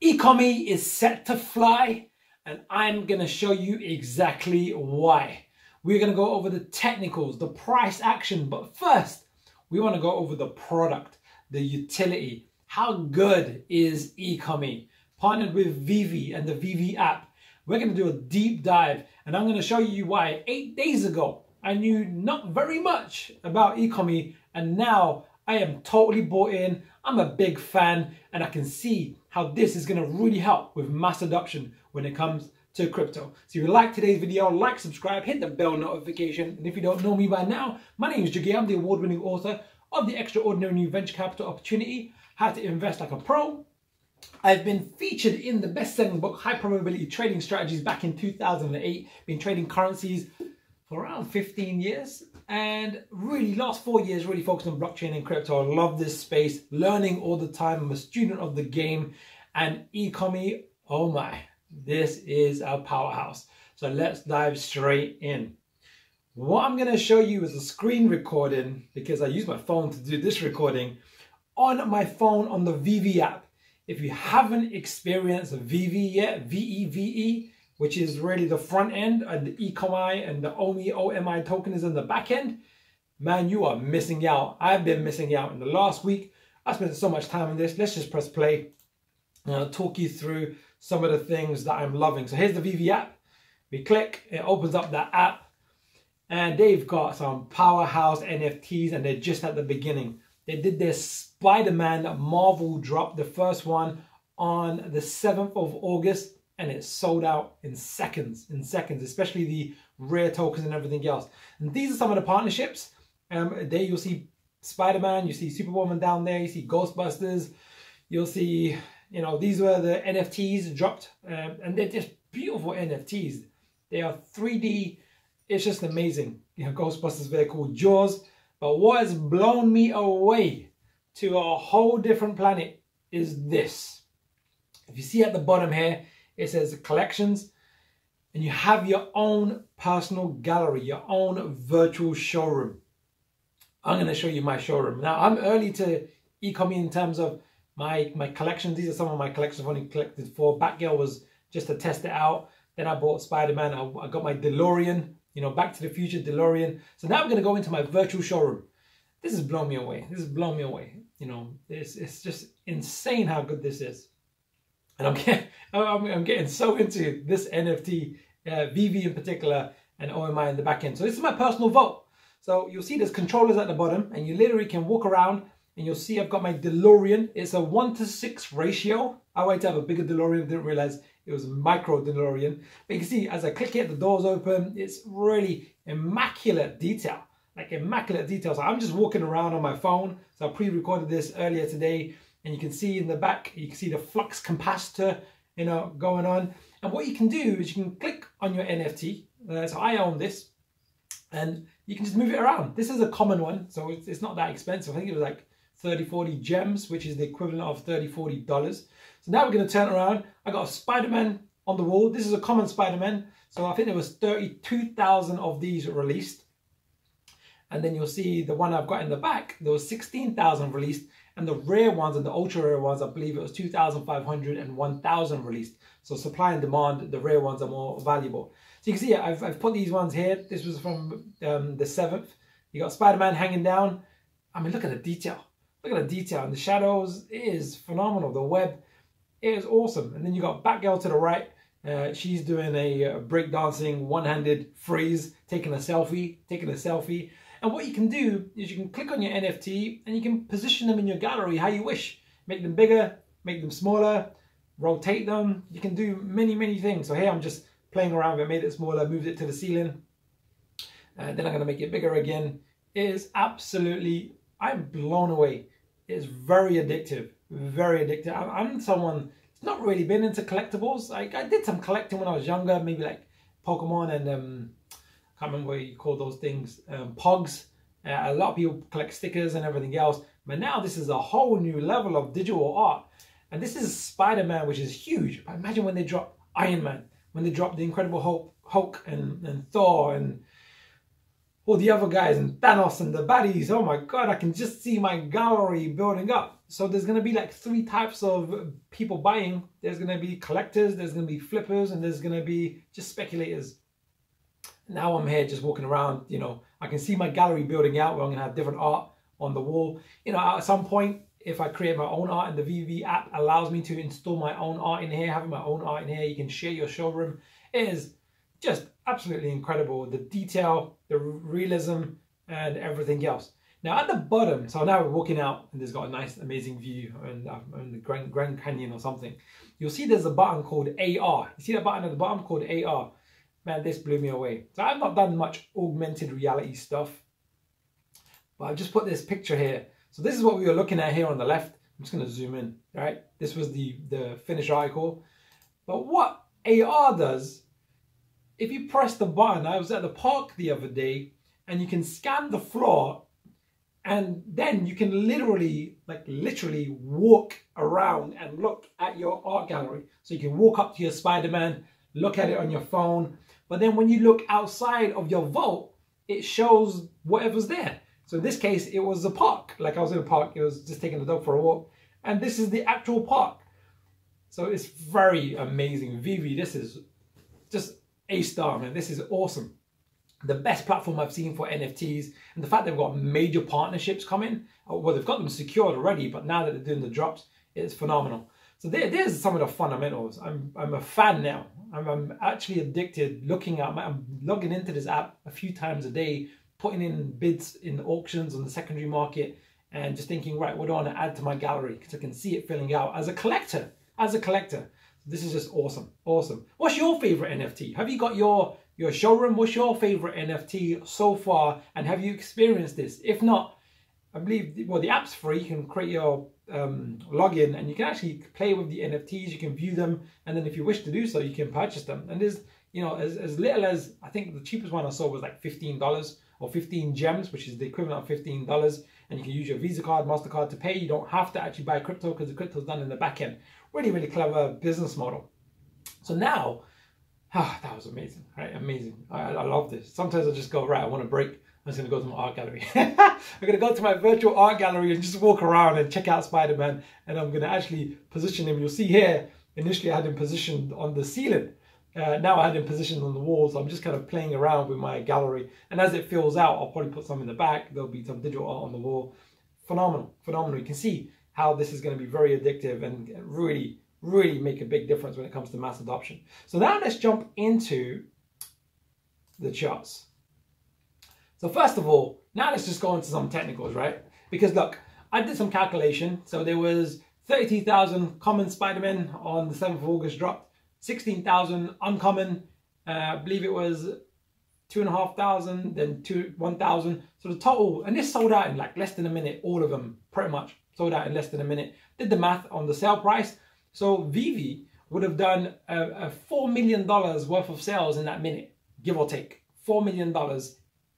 Ecomi is set to fly, and I'm going to show you exactly why. We're going to go over the technicals, the price action, but first we want to go over the product, the utility. How good is Ecomi? Partnered with Vivi and the Vivi app. We're going to do a deep dive, and I'm going to show you why 8 days ago I knew not very much about Ecomi, and now I am totally bought in. I'm a big fan, and I can see how this is going to really help with mass adoption when it comes to crypto. So if you like today's video, like, subscribe, hit the bell notification. And if you don't know me by now, my name is Jagay. I'm the award-winning author of The Extraordinary New Venture Capital Opportunity, How to Invest Like a Pro. I've been featured in the best-selling book, High Probability Trading Strategies, back in 2008. Been trading currencies for around 15 years. And really, last 4 years, really focused on blockchain and crypto. I love this space, learning all the time. I'm a student of the game. And Ecomi, oh my, this is our powerhouse. So let's dive straight in. What I'm going to show you is a screen recording, because I use my phone to do this recording, on my phone on the Vivi app. If you haven't experienced Vivi yet, V-E-V-E, which is really the front end, and the Ecomi and the OMI token is in the back end, man, you are missing out. I've been missing out. In the last week, I spent so much time on this. Let's just press play, and I'll talk you through some of the things that I'm loving. So here's the Vivi app. We click, it opens up that app, and they've got some powerhouse NFTs, and they're just at the beginning. They did their Spider-Man Marvel drop, the first one, on the 7th of August, and it sold out in seconds, especially the rare tokens and everything else. And these are some of the partnerships. There you'll see Spider-Man, you see Superwoman down there, you see Ghostbusters, you'll see, you know, these were the NFTs dropped, and they're just beautiful NFTs. They are 3D, it's just amazing. You know, Ghostbusters, very cool. Jaws. But what has blown me away to a whole different planet is this. If you see at the bottom here, it says collections, and you have your own personal gallery, your own virtual showroom. I'm going to show you my showroom. Now, I'm early to Ecomi in terms of my collections. These are some of my collections I've only collected for. Batgirl was just to test it out. Then I bought Spider-Man. I got my DeLorean, you know, Back to the Future DeLorean. So now I'm going to go into my virtual showroom. This has blown me away. This has blown me away. You know, it's just insane how good this is. And I'm getting so into this NFT, Vivi in particular, and OMI in the back end. So this is my personal vault. So you'll see there's controllers at the bottom, and you literally can walk around, and you'll see I've got my DeLorean. It's a 1:6 ratio. I wanted to have a bigger DeLorean, didn't realize it was a micro DeLorean. But you can see as I click it, the doors open. It's really immaculate detail, like immaculate detail. So I'm just walking around on my phone. So I pre-recorded this earlier today. And you can see in the back, you can see the flux capacitor, you know, going on. And what you can do is you can click on your NFT. So I own this, and you can just move it around. This is a common one, so it's not that expensive. I think it was like 30, 40 gems, which is the equivalent of $30, $40. So now we're going to turn around. I got a Spider-Man on the wall. This is a common Spider-Man. So I think there was 32,000 of these released. And then you'll see the one I've got in the back, there was 16,000 released. And the rare ones and the ultra rare ones, I believe it was 2,500 and 1,000 released. So supply and demand, the rare ones are more valuable. So you can see I've put these ones here. This was from the 7th. You got Spider-Man hanging down. I mean, look at the detail. Look at the detail. And the shadows is phenomenal. The web is awesome. And then you got Batgirl to the right. She's doing a breakdancing one-handed freeze, taking a selfie. And what you can do is you can click on your NFT and you can position them in your gallery how you wish. Make them bigger, make them smaller, rotate them. You can do many, many things. So here I'm just playing around with it, made it smaller, moved it to the ceiling. And then I'm going to make it bigger again. It is absolutely, I'm blown away. It's very addictive, very addictive. I'm someone that's not really been into collectibles. I did some collecting when I was younger, maybe like Pokemon and can't remember what you call those things, pogs. A lot of people collect stickers and everything else, but now this is a whole new level of digital art. And this is Spider-Man, which is huge. But imagine when they drop Iron Man, when they drop the Incredible Hulk and Thor and all the other guys and Thanos and the baddies. Oh my God, I can just see my gallery building up. So there's going to be like 3 types of people buying. There's going to be collectors, there's going to be flippers, and there's going to be just speculators. Now I'm here just walking around, you know, I can see my gallery building out where I'm going to have different art on the wall. You know, at some point, if I create my own art and the VV app allows me to install my own art in here, having my own art in here, you can share your showroom. It is just absolutely incredible. The detail, the realism, and everything else. Now at the bottom, so now we're walking out and there's got a nice, amazing view on the Grand Canyon or something. You'll see there's a button called AR. You see that button at the bottom called AR? Man, this blew me away. So I've not done much augmented reality stuff, but I've just put this picture here. So this is what we were looking at here on the left. I'm just going to zoom in, right? This was the finished article. But what AR does, if you press the button, I was at the park the other day, and you can scan the floor, and then you can literally walk around and look at your art gallery. So you can walk up to your Spider-Man, look at it on your phone, but then when you look outside of your vault, it shows whatever's there. So in this case, it was a park. Like I was in a park, it was just taking the dog for a walk, and this is the actual park. So it's very amazing. Vivi, this is just A star, man. This is awesome. The best platform I've seen for NFTs, and the fact they've got major partnerships coming. Well, they've got them secured already, but now that they're doing the drops, it's phenomenal. So there's some of the fundamentals. I'm a fan now. I'm actually addicted. I'm logging into this app a few times a day, putting in bids in auctions on the secondary market, and just thinking, right, what do I want to add to my gallery? Because I can see it filling out as a collector. This is just awesome. Awesome. What's your favorite NFT? Have you got your showroom? What's your favorite NFT so far? And have you experienced this? If not, I believe, well, the app's free. You can create your login and you can actually play with the NFTs. You can view them. And then if you wish to do so, you can purchase them. And there's, you know, as little as, I think the cheapest one I saw was like $15 or 15 gems, which is the equivalent of $15. And you can use your Visa card, MasterCard to pay. You don't have to actually buy crypto because the crypto is done in the back end. Really, really clever business model. So now, that was amazing, right? Amazing. I love this. Sometimes I just go, right, I want to break. I'm just going to go to my art gallery. I'm going to go to my virtual art gallery and just walk around and check out Spider-Man. And I'm going to actually position him. You'll see here, initially I had him positioned on the ceiling. Now I had him positioned on the wall. So I'm just kind of playing around with my gallery. And as it fills out, I'll probably put some in the back. There'll be some digital art on the wall. Phenomenal, phenomenal. You can see how this is going to be very addictive and really, really make a big difference when it comes to mass adoption. So now let's jump into the charts. So first of all, now let's just go into some technicals, right? Because look, I did some calculation. So there was 32,000 common Spider-Man on the 7th of August dropped, 16,000 uncommon, I believe it was 2,500, then 1,000. So the total, and this sold out in like less than a minute, all of them pretty much sold out in less than a minute. Did the math on the sale price. So Vivi would have done a $4 million worth of sales in that minute, give or take. $4 million,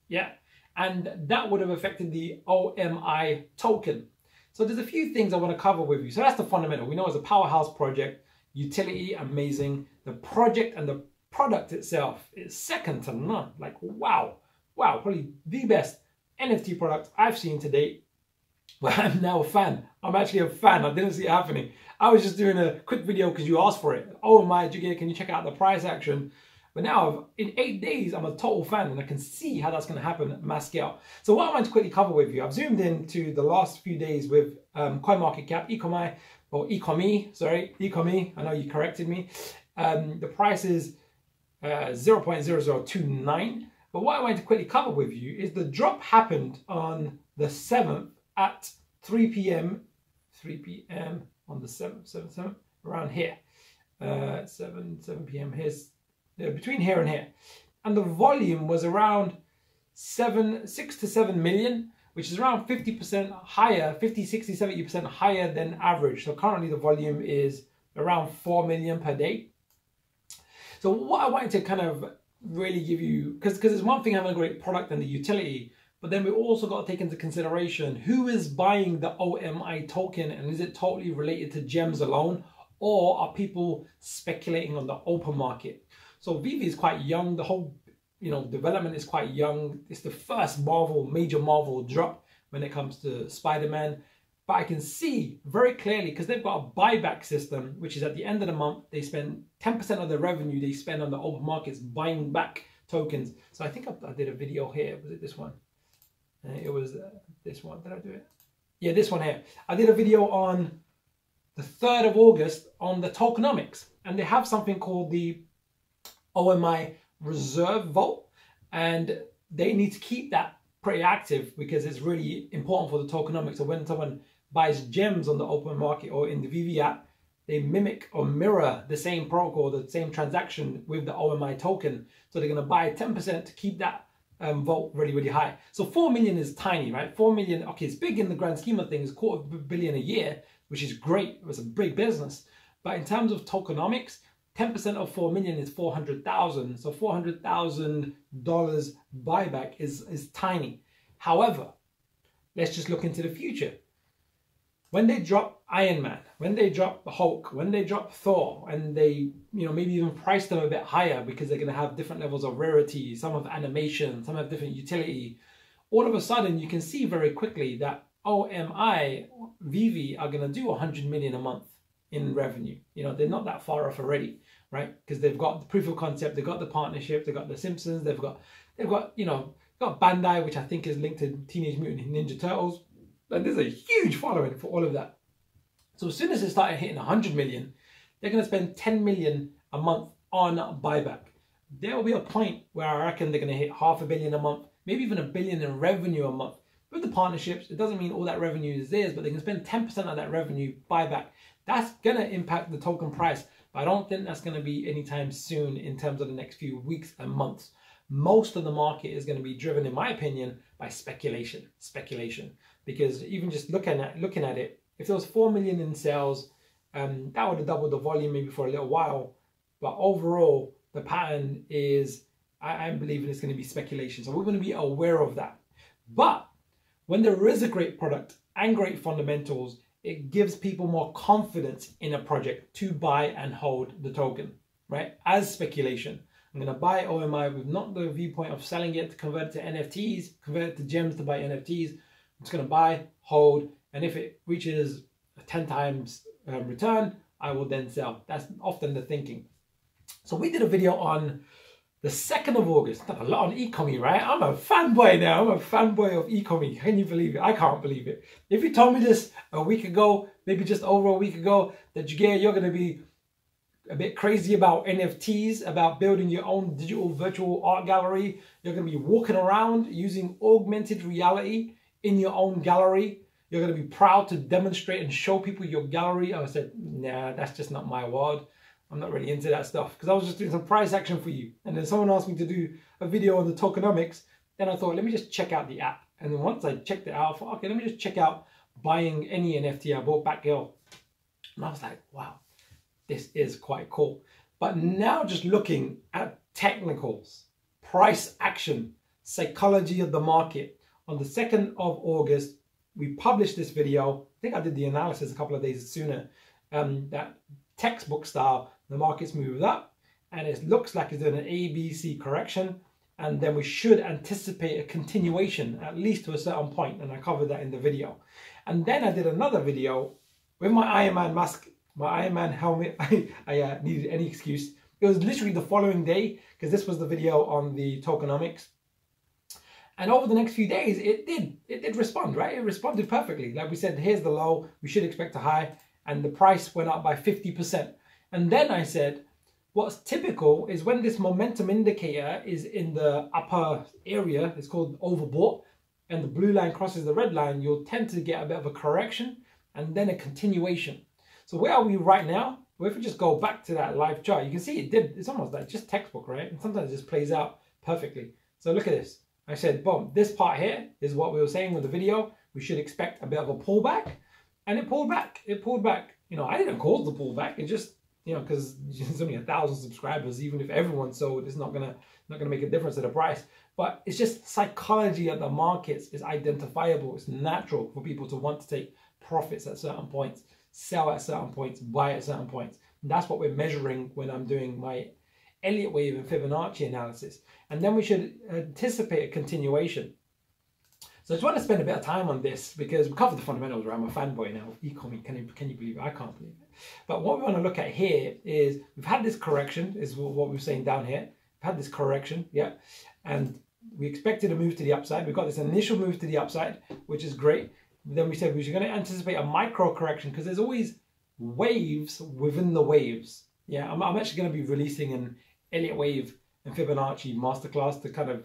yeah. And that would have affected the OMI token. So there's a few things I want to cover with you. So that's the fundamental. We know it's a powerhouse project, utility, amazing. The project and the product itself is second to none. Like, wow, probably the best NFT product I've seen to date. Well, I'm now a fan. I'm actually a fan. I didn't see it happening. I was just doing a quick video because you asked for it. Oh my, can you check out the price action? But now, in 8 days, I'm a total fan and I can see how that's going to happen at mass scale. So what I want to quickly cover with you, I've zoomed into the last few days with CoinMarketCap, Ecomi, or Ecomi, sorry, Ecomi. I know you corrected me. The price is 0.0029. But what I want to quickly cover with you is the drop happened on the 7th at 3 p.m. on the 7th, around here. 7 p.m. Here's between here and here. And the volume was around 6 to 7 million, which is around 50% higher, 50, 60, 70% higher than average. So currently the volume is around 4 million per day. So what I wanted to kind of really give you, because it's one thing having a great product and the utility, but then we also got to take into consideration who is buying the OMI token, and is it totally related to gems alone, or are people speculating on the open market? So Vivi is quite young. The whole, development is quite young. It's the first major Marvel drop when it comes to Spider-Man. But I can see very clearly, because they've got a buyback system, which is at the end of the month, they spend 10% of their revenue they spend on the open markets buying back tokens. So I think I did a video here. Was it this one? It was this one. Did I do it? Yeah, this one here. I did a video on the 3rd of August on the tokenomics. And they have something called the OMI Reserve Vault. And they need to keep that pretty active because it's really important for the tokenomics. So when someone buys gems on the open market or in the VV app, they mimic or mirror the same protocol, the same transaction with the OMI token. So they're going to buy 10% to keep that vault really, really high. So 4 million is tiny, right? 4 million, okay, it's big in the grand scheme of things, $250 million a year, which is great. It's a big business. But in terms of tokenomics, 10% of 4 million is 400,000. So $400,000 buyback is tiny. However, let's just look into the future. When they drop Iron Man, when they drop Hulk, when they drop Thor, and they, maybe even price them a bit higher because they're going to have different levels of rarity, some have animation, some have different utility, all of a sudden you can see very quickly that OMI, VV are going to do 100 million a month in revenue. They're not that far off already, right? Because they've got the proof of concept, they've got the partnership, they've got the Simpsons, they've got Bandai, which I think is linked to Teenage Mutant Ninja Turtles. And there's a huge following for all of that. So as soon as they started hitting 100 million, they're going to spend 10 million a month on buyback. There will be a point where I reckon they're going to hit $500 million a month, maybe even $1 billion in revenue a month. With the partnerships, it doesn't mean all that revenue is theirs, but they can spend 10% of that revenue buyback. That's going to impact the token price, but I don't think that's going to be anytime soon in terms of the next few weeks and months. Most of the market is going to be driven, in my opinion, by speculation. Because even just looking at it, if there was 4 million in sales, that would have doubled the volume maybe for a little while. But overall, the pattern is, I'm believing it's going to be speculation. So we're going to be aware of that. But when there is a great product and great fundamentals, it gives people more confidence in a project to buy and hold the token, right? As speculation. I'm going to buy OMI with not the viewpoint of selling it to convert it to NFTs, convert it to gems to buy NFTs. I'm just going to buy, hold, and if it reaches a 10 times return, I will then sell. That's often the thinking. So we did a video on the 2nd of August. Done a lot on Ecomi, right? I'm a fanboy now. I'm a fanboy of Ecomi. Can you believe it? I can't believe it. If you told me this a week ago, maybe just over a week ago, that you're going to be a bit crazy about NFTs, about building your own digital virtual art gallery, you're going to be walking around using augmented reality in your own gallery, you're going to be proud to demonstrate and show people your gallery. I said, nah, that's just not my world. I'm not really into that stuff, because I was just doing some price action for you. And then someone asked me to do a video on the tokenomics. Then I thought, let me just check out the app. And then once I checked it out, I thought, okay, let me just check out buying any NFT. I bought Batgirl. And I was like, wow, this is quite cool. But now just looking at technicals, price action, psychology of the market. On the 2nd of August, we published this video. I think I did the analysis a couple of days sooner. That textbook style, the market's moved up and it looks like it's doing an ABC correction. And then we should anticipate a continuation, at least to a certain point. And I covered that in the video. And then I did another video with my Iron Man mask, my Iron Man helmet. I needed any excuse. It was literally the following day, because this was the video on the tokenomics. And over the next few days, it did respond, right? It responded perfectly. Like we said, here's the low, we should expect a high, and the price went up by 50%. And then I said, what's typical is when this momentum indicator is in the upper area, it's called overbought, and the blue line crosses the red line, you'll tend to get a bit of a correction and then a continuation. So where are we right now? Well, if we just go back to that live chart, you can see it's almost like just textbook, right? And sometimes it just plays out perfectly. So look at this. I said, boom, this part here is what we were saying with the video. We should expect a bit of a pullback. And it pulled back. It pulled back. I didn't cause the pullback. It just, because there's only 1,000 subscribers, even if everyone sold, it's not gonna make a difference to the price. But it's just psychology of the markets is identifiable. It's natural for people to want to take profits at certain points, sell at certain points, buy at certain points. And that's what we're measuring when I'm doing my Elliott wave and Fibonacci analysis. And then we should anticipate a continuation. So I just want to spend a bit of time on this because we covered the fundamentals, right? I'm a fanboy now of Ecomi. Can you believe it? I can't believe it. But what we want to look at here is we've had this correction, is what we were saying down here. We've had this correction, yeah. And we expected a move to the upside. We've got this initial move to the upside, which is great. Then we said we were going to anticipate a micro correction because there's always waves within the waves. Yeah, I'm actually going to be releasing an Elliott wave and Fibonacci masterclass to kind of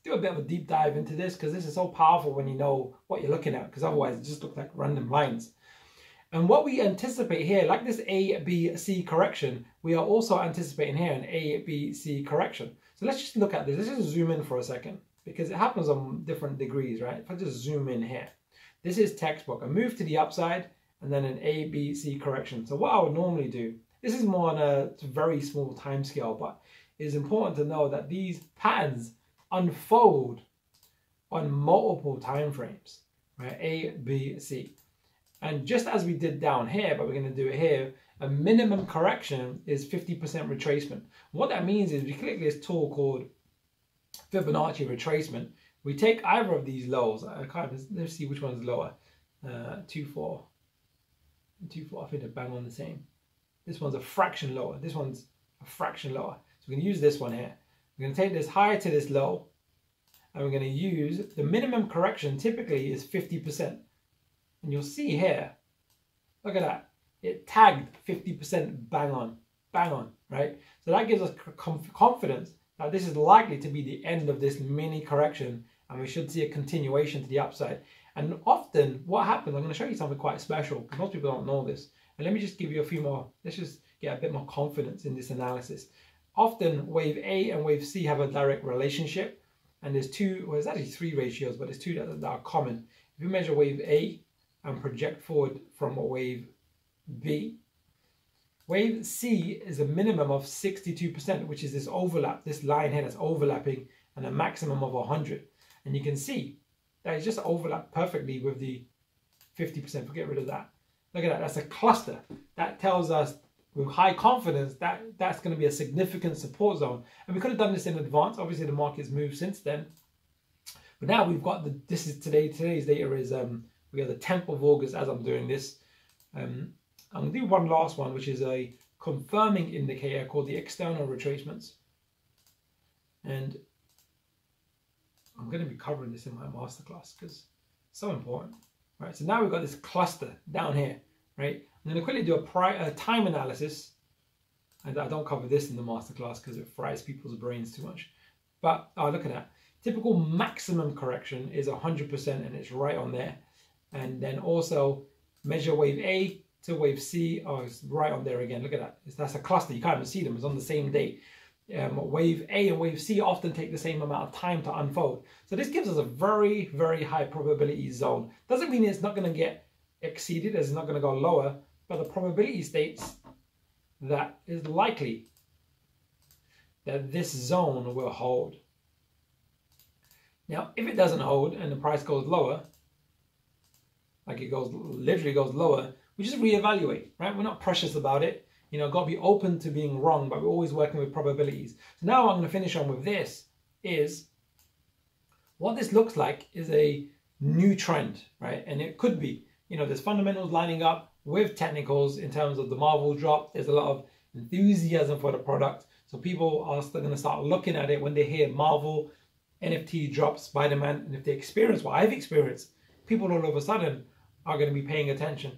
do a bit of a deep dive into this because this is so powerful when you know what you're looking at, because otherwise it just looks like random lines. And what we anticipate here, like this A, B, C correction, we are also anticipating here an A, B, C correction. So let's just look at this. Let's just zoom in for a second because it happens on different degrees, right? If I just zoom in here, this is textbook, a move to the upside and then an A, B, C correction. So what I would normally do, this is more on a very small time scale, but it's important to know that these patterns unfold on multiple time frames, right? A, B, C. And just as we did down here, but we're going to do it here, a minimum correction is 50% retracement. What that means is we click this tool called Fibonacci Retracement. We take either of these lows. Let's see which one's lower. 2, 4, 2, 4. I think they're bang on the same. This one's a fraction lower. This one's a fraction lower. So we're going to use this one here. We're going to take this high to this low, and we're going to use the minimum correction typically is 50%. And you'll see here, look at that. It tagged 50% bang on, right? So that gives us confidence that this is likely to be the end of this mini correction and we should see a continuation to the upside. And often what happens, I'm going to show you something quite special because most people don't know this. And let me just give you a few more, let's just get a bit more confidence in this analysis. Often wave A and wave C have a direct relationship, and there's two, well, there's actually 3 ratios, but there's 2 that are common. If you measure wave A and project forward from wave B, wave C is a minimum of 62%, which is this overlap, this line here that's overlapping, and a maximum of 100. And you can see that it's just overlapped perfectly with the 50%. Forget rid of that. Look at that, that's a cluster. That tells us with high confidence that that's going to be a significant support zone. And we could have done this in advance. Obviously the market's moved since then. But now we've got the, this is today's data is, we have the 10th of August as I'm doing this. I'm going to do one last one, which is a confirming indicator called the external retracements. And I'm going to be covering this in my masterclass because it's so important. Right, so now we've got this cluster down here, right? I'm going to quickly do a time analysis. And I don't cover this in the masterclass because it fries people's brains too much. But look at that. Typical maximum correction is 100% and it's right on there. And then also measure wave A to wave C. Oh, it's right on there again. Look at that. That's a cluster. You can't even see them. It's on the same day. Wave A and wave C often take the same amount of time to unfold. So this gives us a very, very high probability zone. Doesn't mean it's not going to get exceeded, as it's not going to go lower, but the probability states that it's likely that this zone will hold. Now, if it doesn't hold and the price goes lower, like it goes, literally goes lower, we just reevaluate, right? We're not precious about it. You know, got to be open to being wrong, but we're always working with probabilities. So now I'm going to finish on with this is what this looks like is a new trend, right? And it could be, you know, there's fundamentals lining up with technicals in terms of the Marvel drop. There's a lot of enthusiasm for the product. So people are still going to start looking at it when they hear Marvel, NFT drop, Spider-Man. And if they experience what I've experienced, people all of a sudden are going to be paying attention.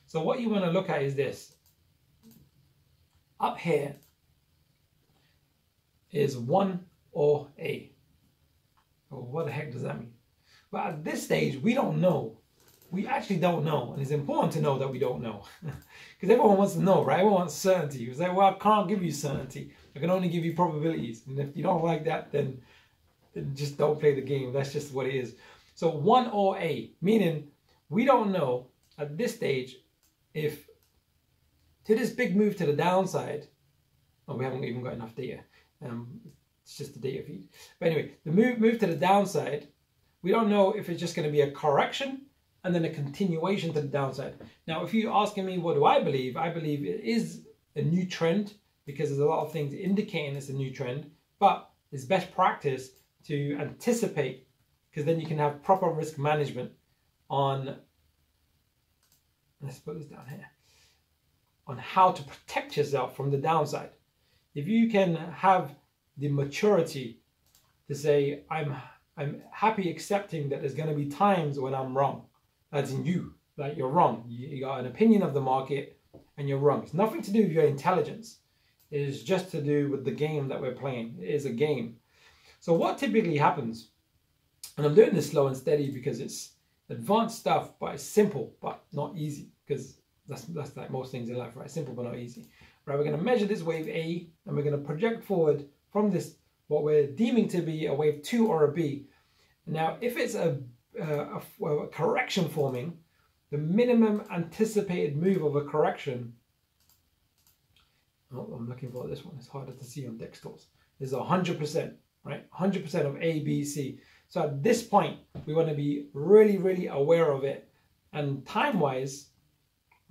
So what you want to look at is this. Up here is 1 or A. Oh, what the heck does that mean? But at this stage, we don't know. We actually don't know. And it's important to know that we don't know. Because everyone wants to know, right? Everyone wants certainty. You say, well, I can't give you certainty. I can only give you probabilities. And if you don't like that, then just don't play the game. That's just what it is. So 1 or A, meaning we don't know at this stage if to this big move to the downside, oh, we haven't even got enough data. It's just the data feed. But anyway, the move to the downside, we don't know if it's just going to be a correction and then a continuation to the downside. Now, if you're asking me, what do I believe? I believe it is a new trend because there's a lot of things indicating it's a new trend, but it's best practice to anticipate because then you can have proper risk management on, let's put this down here, on how to protect yourself from the downside. If you can have the maturity to say, I'm happy accepting that there's going to be times when I'm wrong. That's in you, like you're wrong. You got an opinion of the market and you're wrong. It's nothing to do with your intelligence. It is just to do with the game that we're playing. It is a game. So what typically happens, and I'm doing this slow and steady because it's advanced stuff, but it's simple, but not easy, because that's like most things in life, right? Simple, but not easy. Right, we're going to measure this wave A, and we're going to project forward from this, what we're deeming to be a wave 2 or a B. Now, if it's a correction forming, the minimum anticipated move of a correction, oh, I'm looking for this one, it's harder to see on Dextors, is 100%, right? 100% of A, B, C. So at this point, we want to be really, really aware of it. And time-wise,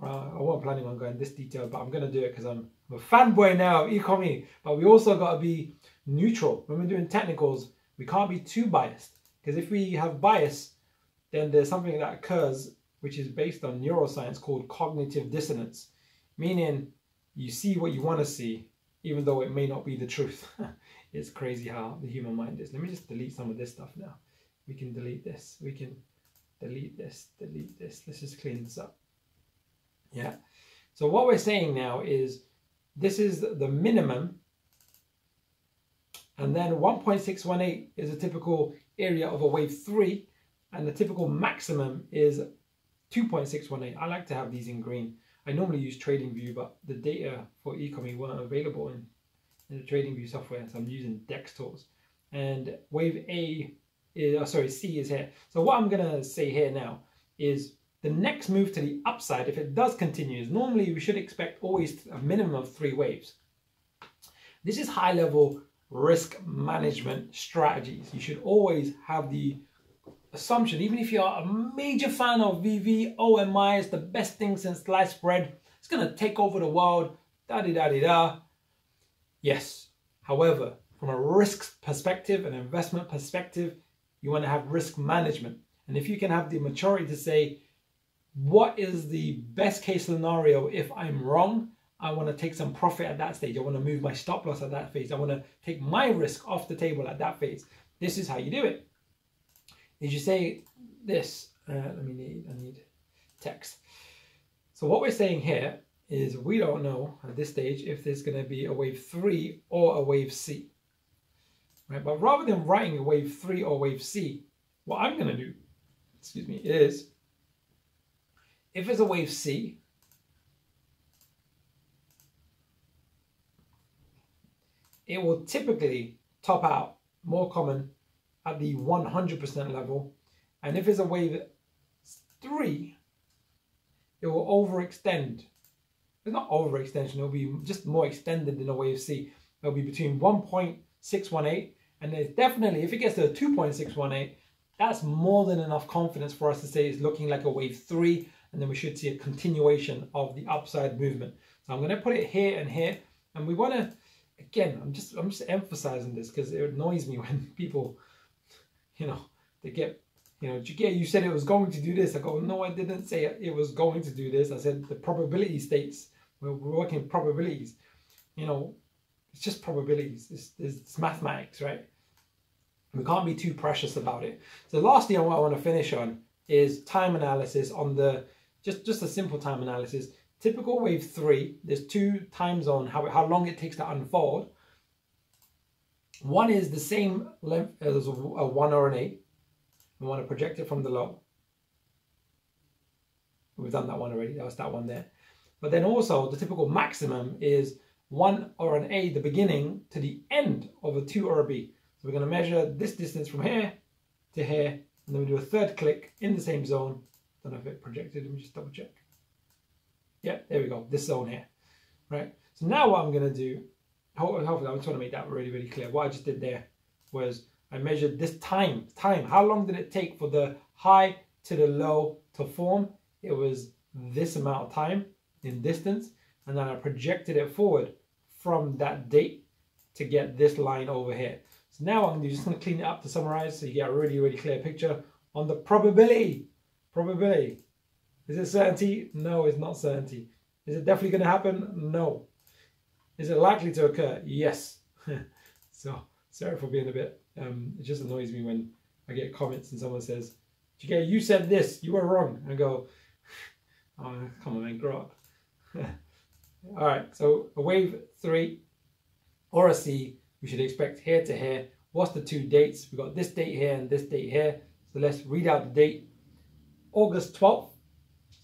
I wasn't planning on going this detailed, but I'm going to do it because I'm a fanboy now of Ecomi. But we also got to be neutral. When we're doing technicals, we can't be too biased. Because if we have bias, then there's something that occurs which is based on neuroscience called cognitive dissonance. Meaning you see what you want to see, even though it may not be the truth. It's crazy how the human mind is. Let me just delete some of this stuff now. We can delete this. We can delete this, delete this. Let's just clean this up. Yeah. So what we're saying now is this is the minimum. And then 1.618 is a typical area of a wave 3. And the typical maximum is 2.618. I like to have these in green. I normally use TradingView, but the data for Ecomi weren't available in the TradingView software, so I'm using Dextors. And wave A is, C is here. So what I'm gonna say here now is the next move to the upside, if it does continue, is normally we should expect always a minimum of 3 waves. This is high level risk management strategies. You should always have the assumption, even if you're a major fan of VV, OMI is the best thing since sliced bread, it's gonna take over the world, da-di-da-di-da. Yes, however, from a risk perspective, an investment perspective, you want to have risk management. And if you can have the maturity to say, what is the best case scenario if I'm wrong? I want to take some profit at that stage. I want to move my stop loss at that phase. I want to take my risk off the table at that phase. This is how you do it. Is you say this, I need text. So what we're saying here is we don't know at this stage if there's going to be a wave 3 or a wave C. Right? But rather than writing a wave 3 or wave C, what I'm going to do, is if it's a wave C, it will typically top out, more common, at the 100% level. And if it's a wave 3, it will overextend. It's not overextension, it'll be just more extended than a wave C. It'll be between 1.618 and there's definitely, if it gets to 2.618, that's more than enough confidence for us to say it's looking like a wave 3, and then we should see a continuation of the upside movement. So I'm going to put it here and here, and we want to, again, I'm just emphasizing this because it annoys me when people, they get, you said it was going to do this. I go, no, I didn't say it was going to do this. I said the probability states, we're working probabilities. It's just probabilities. It's mathematics, right? We can't be too precious about it. So the last thing I want to finish on is time analysis on the, just a simple time analysis. Typical wave 3, there's 2 time zones, how long it takes to unfold. One is the same length as a 1 or an 8. We want to project it from the low. We've done that one already, that was that one there. But then also the typical maximum is 1 or an A, the beginning to the end of a 2 or a B. So we're going to measure this distance from here to here, and then we do a third click in the same zone. Don't know if it projected, let me just double check. Yeah, there we go, this zone here, right? So now what I'm going to do, hopefully I just want to make that really, really clear. What I just did there was I measured this time, how long did it take for the high to the low to form? It was this amount of time in distance, and then I projected it forward from that date to get this line over here. So So now I'm just going to clean it up to summarize so you get a really clear picture on the probability. Probability. Is it certainty? No, it's not certainty. Is it definitely going to happen? No. Is it likely to occur? Yes. So sorry for being a bit, it just annoys me when I get comments and someone says, "Okay, you said this, you were wrong." I go, "Oh, come on man, grow up." All right, so a wave 3 or a C, we should expect here to here. What's the two dates? We've got this date here and this date here. So let's read out the date. August 12th.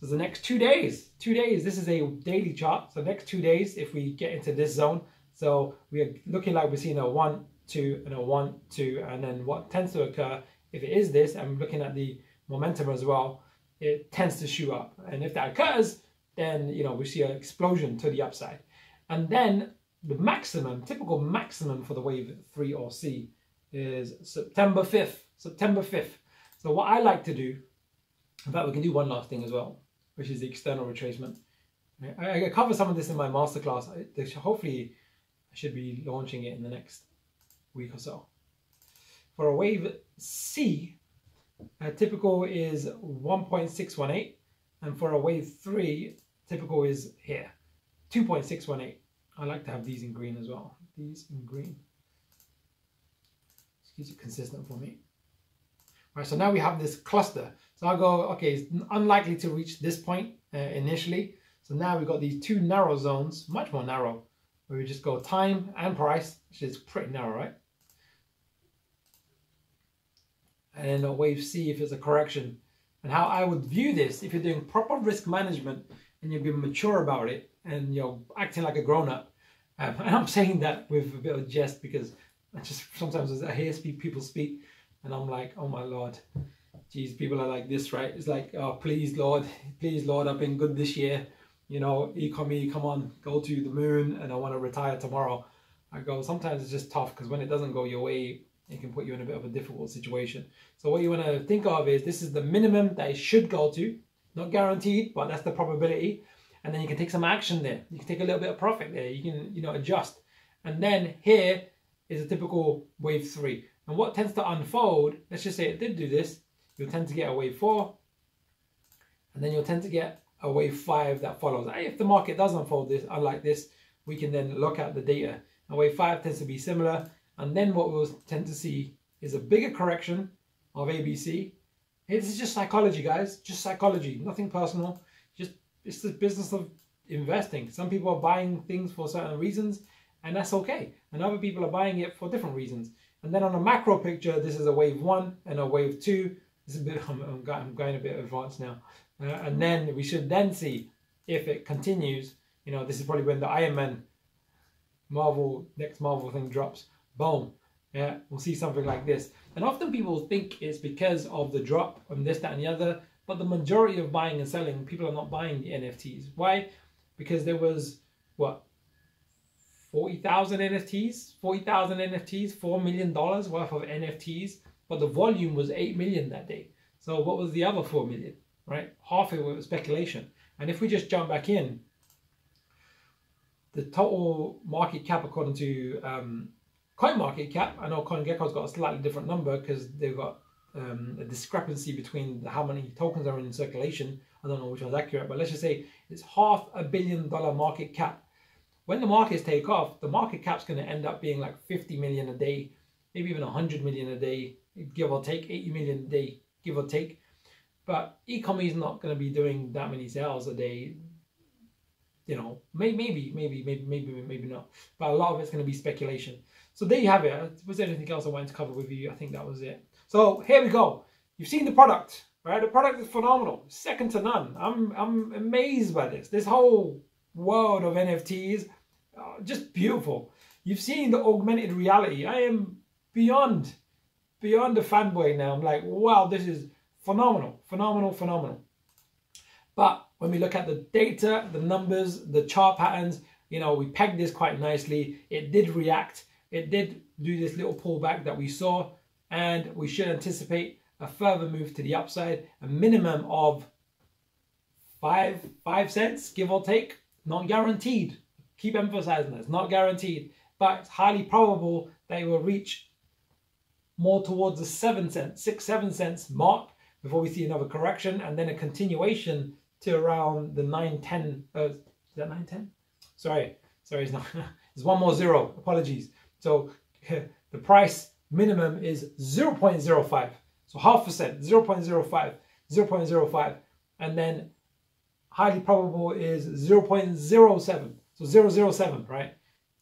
So the next 2 days. 2 days. This is a daily chart. So next 2 days, if we get into this zone, so we are looking like we're seeing a 1, 2, and a 1, 2, and then what tends to occur, if it is this, I'm looking at the momentum as well, it tends to shoot up. And if that occurs, then, you know, we see an explosion to the upside. And then the maximum, typical maximum for the wave 3 or C is September 5th. September 5th. So what I like to do, in fact, we can do one last thing as well, which is the external retracement. I cover some of this in my masterclass. Hopefully, I should be launching it in the next week or so. For a wave C, typical is 1.618, and for a wave 3, typical is here, 2.618. I like to have these in green as well. These in green. This keeps it consistent for me. All right, so now we have this cluster. So I'll go, okay, it's unlikely to reach this point initially. So now we've got these two narrow zones, much more narrow, where we just go time and price, which is pretty narrow, right? And then a wave C if it's a correction. And how I would view this, if you're doing proper risk management and you're being mature about it and you're acting like a grown-up, and I'm saying that with a bit of jest because I just sometimes I hear people speak and I'm like, oh my Lord, geez, people are like this, right? It's like, oh, please Lord, I've been good this year. You know, Ecomi, come on, go to the moon and I want to retire tomorrow. I go, sometimes it's just tough because when it doesn't go your way, it can put you in a bit of a difficult situation. So what you want to think of is this is the minimum that it should go to. Not guaranteed, but that's the probability. And then you can take some action there. You can take a little bit of profit there. You can, you know, adjust. And then here is a typical wave 3. And what tends to unfold, let's just say it did do this, you'll tend to get a wave 4. And then you'll tend to get a wave 5 that follows. If the market does unfold this, unlike this, we can then look at the data. And wave 5 tends to be similar. And then what we'll tend to see is a bigger correction of ABC. This is just psychology, guys. Just psychology. Nothing personal. It's the business of investing. Some people are buying things for certain reasons, and that's okay. And other people are buying it for different reasons. And then on a macro picture, this is a wave 1 and a wave 2. This is a bit. I'm going a bit advanced now. And then we should then see if it continues. You know, this is probably when the Iron Man next Marvel thing drops. Boom. Yeah, we'll see something like this. And often people think it's because of the drop on this, that, and the other. But the majority of buying and selling, people are not buying the NFTs. Why? Because there was, what, 40,000 NFTs? 40,000 NFTs, $4 million worth of NFTs. But the volume was 8 million that day. So what was the other 4 million, right? Half of it was speculation. And if we just jump back in, the total market cap according to CoinMarketCap, I know CoinGecko's got a slightly different number because they've got a discrepancy between how many tokens are in circulation. I don't know which one's accurate, but let's just say it's $500 million market cap. When the markets take off, the market cap's going to end up being like 50 million a day, maybe even 100 million a day, give or take, 80 million a day, give or take. But Ecomi is not going to be doing that many sales a day. You know, maybe not. But a lot of it's going to be speculation. So there you have it. Was there anything else I wanted to cover with you? I think that was it. So here we go. You've seen the product, right? The product is phenomenal, second to none. I'm amazed by this. This whole world of NFTs, just beautiful. You've seen the augmented reality. I am beyond a fanboy now. I'm like, wow, this is phenomenal. But when we look at the data, the numbers, the chart patterns, you know, we pegged this quite nicely. It did react. It did do this little pullback that we saw, and we should anticipate a further move to the upside, a minimum of 5 cents, give or take. Not guaranteed. Keep emphasizing this, not guaranteed, but it's highly probable that it will reach more towards the 7 cents, 6, 7 cents mark before we see another correction, and then a continuation to around the 9.10. Is that 9.10? Sorry, it's not. There's one more zero. Apologies. So the price minimum is 0.05. So half a cent, 0.05, 0.05, and then highly probable is 0.07. So 007, right?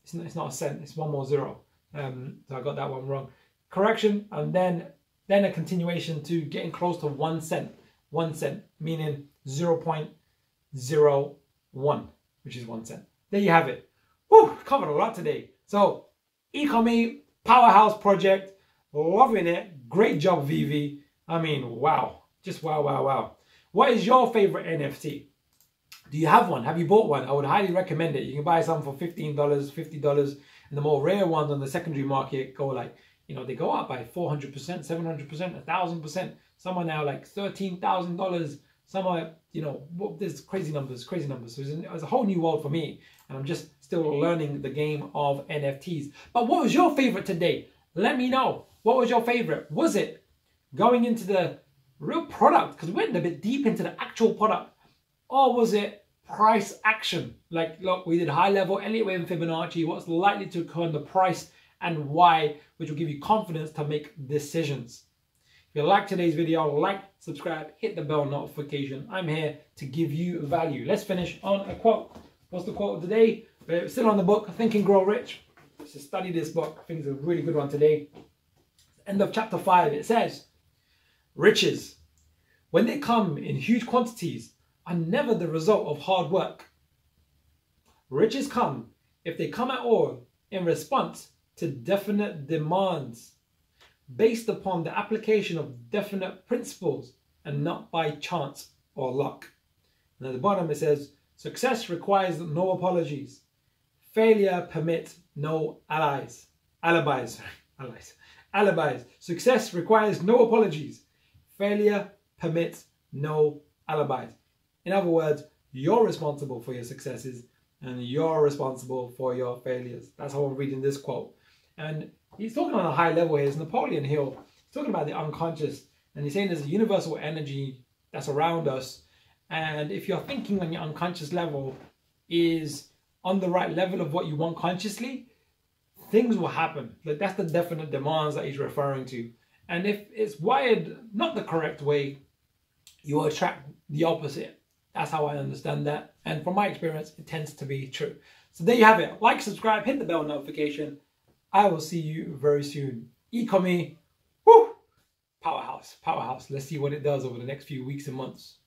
It's not a cent. It's one more zero. So I got that one wrong. Correction, and then a continuation to getting close to 1 cent. 1 cent, meaning 0.01, which is 1 cent. There you have it. Woo, covered a lot today. So, Ecomi, powerhouse project, loving it. Great job, VV. I mean, wow. Just wow, wow, wow. What is your favorite NFT? Do you have one? Have you bought one? I would highly recommend it. You can buy some for $15, $50, and the more rare ones on the secondary market go like, you know, they go up by 400%, 700%, 1,000%. Some are now like $13,000. Some are, you know, there's crazy numbers. So it's a whole new world for me. And I'm just still learning the game of NFTs. But what was your favorite today? Let me know. What was your favorite? Was it going into the real product? Because we went a bit deep into the actual product. Or was it price action? Like, look, we did high level, Elliott wave and Fibonacci. What's likely to occur in the price and why, which will give you confidence to make decisions. If you like today's video, like, subscribe, hit the bell notification. I'm here to give you value. Let's finish on a quote. What's the quote of the day? We're still on the book, Think and Grow Rich. Let's just study this book. I think it's a really good one today. End of chapter 5, it says, riches, when they come in huge quantities, are never the result of hard work. Riches come, if they come at all, in response to definite demands, based upon the application of definite principles and not by chance or luck. And at the bottom it says, success requires no apologies. Failure permits no alibis. Success requires no apologies. Failure permits no alibis. In other words, you're responsible for your successes and you're responsible for your failures. That's how I'm reading this quote. And he's talking on a high level here. It's Napoleon Hill. He's talking about the unconscious. And he's saying there's a universal energy that's around us. And if you're thinking on your unconscious level is on the right level of what you want consciously, things will happen. Like, that's the definite demands that he's referring to. And if it's wired not the correct way, you will attract the opposite. That's how I understand that. And from my experience, it tends to be true. So there you have it. Like, subscribe, hit the bell notification. I will see you very soon. Ecomi, woo! Powerhouse. Let's see what it does over the next few weeks and months.